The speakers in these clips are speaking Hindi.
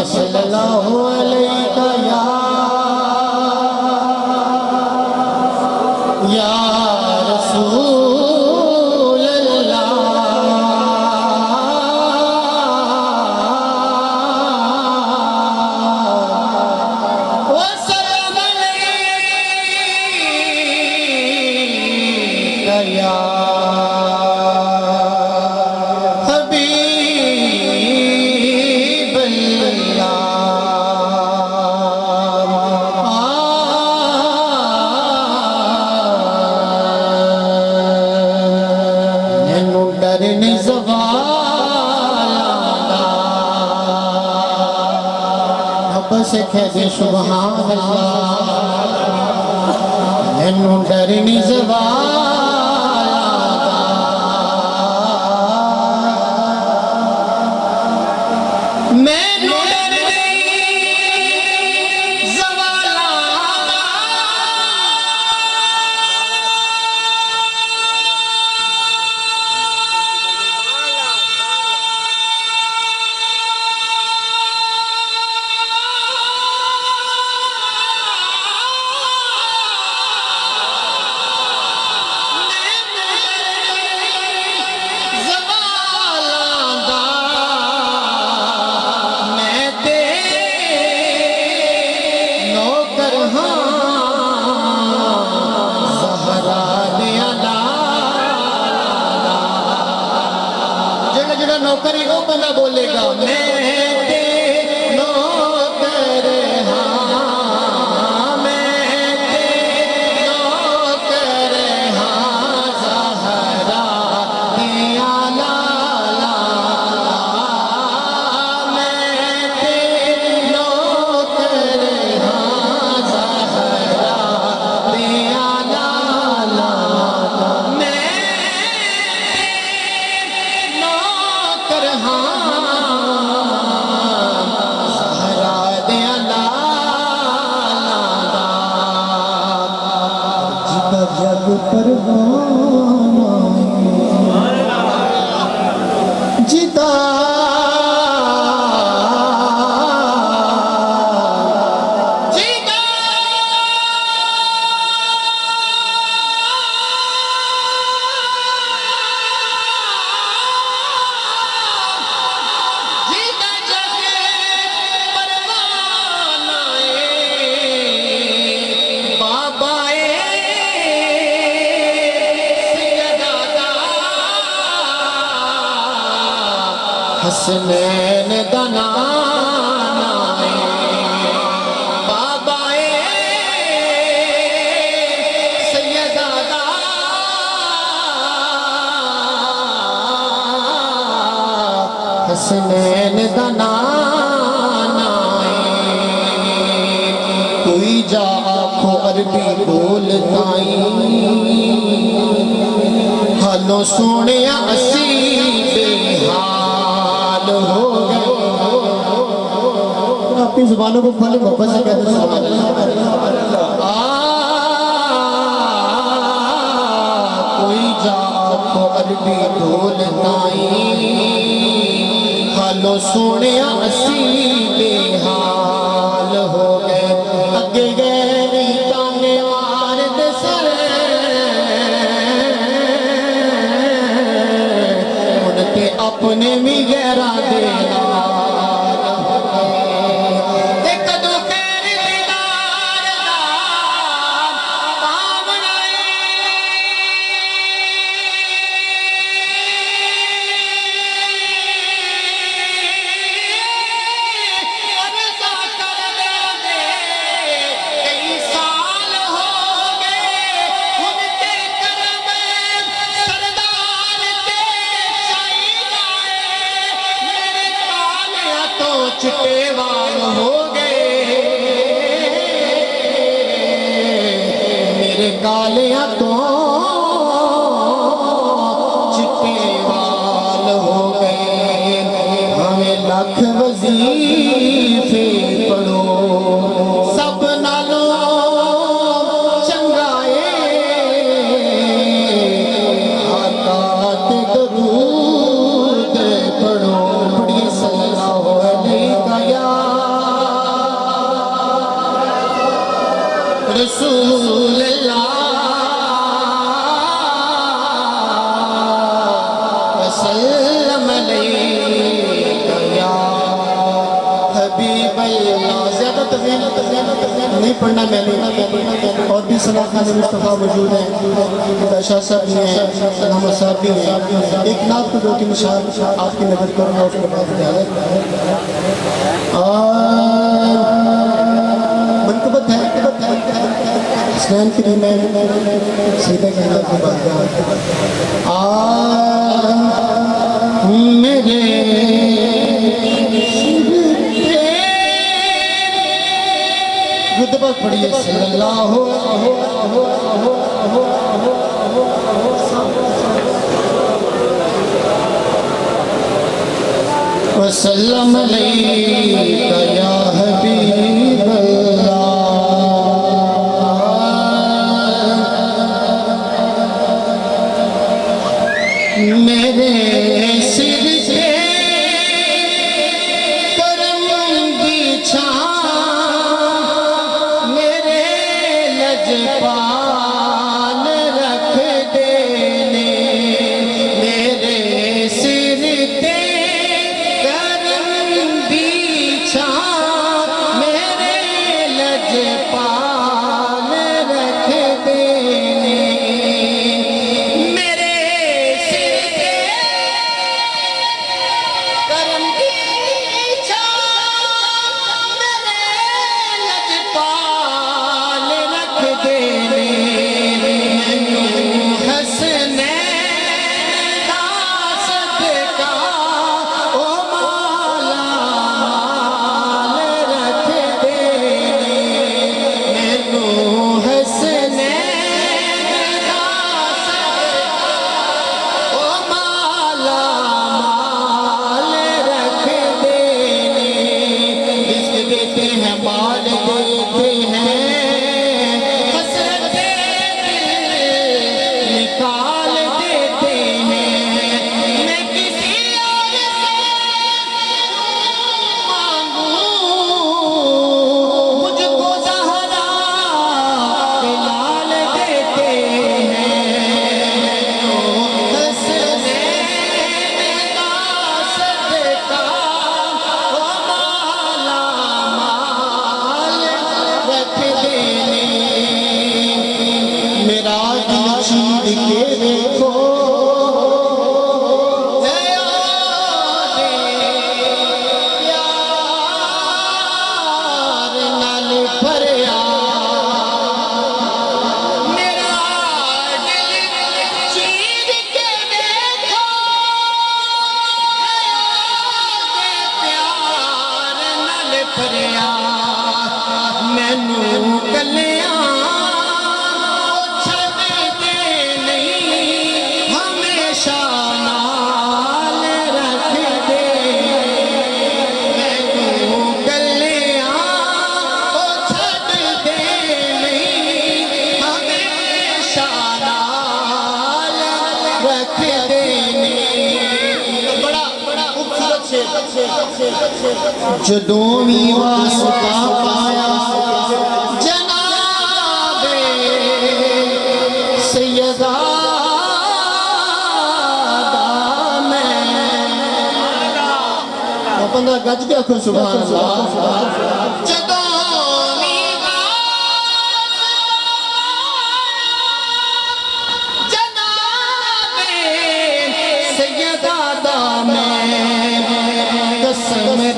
सल्लल्लाहु अलैहि या रसूल अल्लाह वसल्लम अलैका या से कहते सुभान अल्लाह नैनू डर नहीं ज़वाल मैनू डर नहीं ज़वाल नौकरी वो बंदा बोलेगा मैं ते नौकर हाँ मैं ते नौकर हाँ ज़हरा दिया लाला मैं ते नौकर हाँ ज़हरा दिया लाला जग परवाना जिदा हसनैन दना बाबाए सैयदा हसनैन दना कोई जा आखो अरबी बोलताई हालो सोने असी हो गए अपनी जुबानों को खोले मोहब्बत से कहते कोई जाओ अरबी बोलताई हालो सोने असी बेहाल हो गए अगे गए ताने मार दे सर उनके अपने भी गहरा देना चिट्टे वाल हो गए मेरे कालिया तो चिट्टे वाल हो गए हमें लख वजीफे पढ़ो सब नालों चंगाए हाथ दरूद पढ़ो पढ़िए सल्लल्लाहु अलैहि या नहीं पढ़ना मैंने, और भी सलाखान मुस्तफ़ा मौजूद हैं, शाह साहब भी हैं, मोहम्मद साहब भी हैं। एक नात को दो तीन शाह आपकी नजर करूँगा, उसके बाद मनकबत है हसनैन करीम सीधे कहना की बात मेरे रुतबा पढ़िए सल्लल्लाहु वसल्लम अलैका या हबीब अल्लाह। मेरे सिर से करम की छां मेरे लजपाल रख देने, मेरे सिर पे करम की छां मेरे लजपाल रख देने, जदों वास्ता पाया जनाबे सैयदा मैं बंदा गज के आखो सुभान अल्लाह।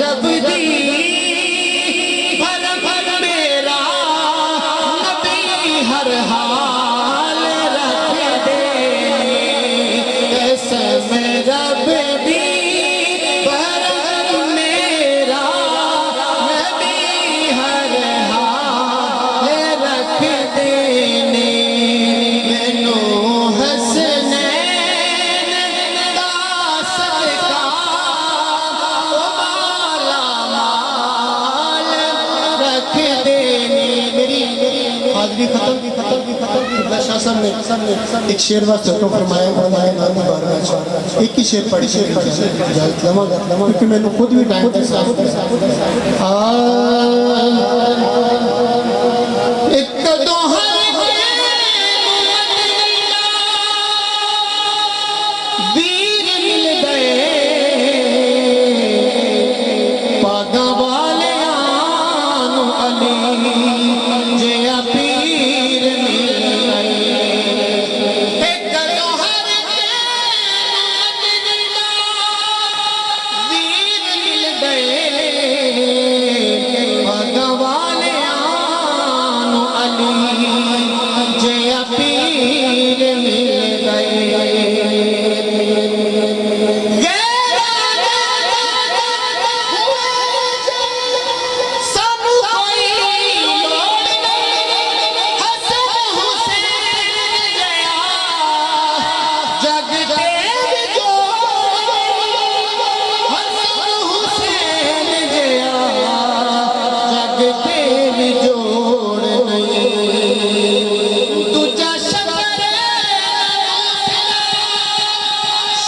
रब दी भर भर मेरा नबी हर हाल रख दे, कसम रब दी भर मेरा नबी हर हाल रख देने, मैनू हसनैन दा सदका हाज़री खत्म शाह साहब ने एक शेर वास्ते तो फरमाया एक ही शेर पढ़ के क्योंकि मैंने खुद भी टाइम एक वीर मिल गए पागा वाले अली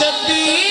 शबीर